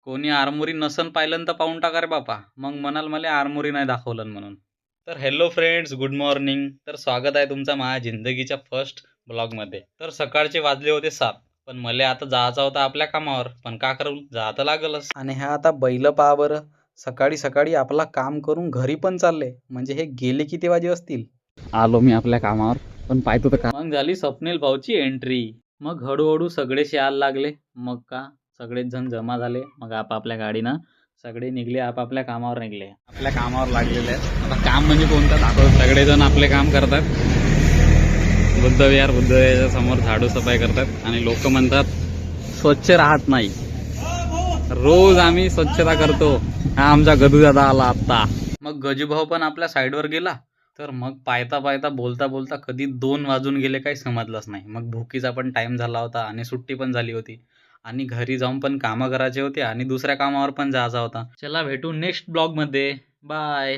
कोणी आरमोरी नसन पाहिलं तर पाहून टाका रे बापा, मग म्हणाल मला आरमोरी नाही दाखवलं म्हणून. तर हॅलो फ्रेंड्स, गुड मॉर्निंग. तर स्वागत आहे तुमचा माझ्या जिंदगीच्या फर्स्ट ब्लॉगमध्ये. तर सकाळचे वाजले होते 7, पण मला आता जायचं होतं आपल्या कामावर, पण का करू, जातं लागलच. आणि ह्या आता बैल पहा बरं, सकाळी सकाळी आपला काम करून घरी पण चालले, म्हणजे हे गेले किती वाजे असतील. आलो मी आपल्या कामावर, पण पाहतो तर का. मग झाली स्वप्नील भाऊची एंट्री. मग हळूहळू सगळेच यायला लागले. मग का सगळेच जण जमा झाले. मग आपापल्या गाडीनं सगळे निघले, आपापल्या कामावर निघले, आपल्या कामावर लागलेले आहेत. आता काम म्हणजे कोणतं दाखवत, सगळेजण आपले काम करतात. बुद्धविहार समोर झाडू सफाई करतात आणि लोक म्हणतात स्वच्छ राहत नाही. रोज आम्ही स्वच्छता करतो. हा आमचा गदू दादा आला आता. मग गजूभाऊ पण आपल्या साईडवर गेला. तर मग पायता पायता बोलता बोलता कधी 2 वाजून गेले काही समजलंच नाही. मग भुकीचा पण टाइम झाला होता आणि सुट्टी पण झाली होती आणि घरी जाऊन पण कामं करायचे होते आणि दुसऱ्या कामावर पण जायचा होता. चला भेटू नेक्स्ट ब्लॉग मध्ये. बाय.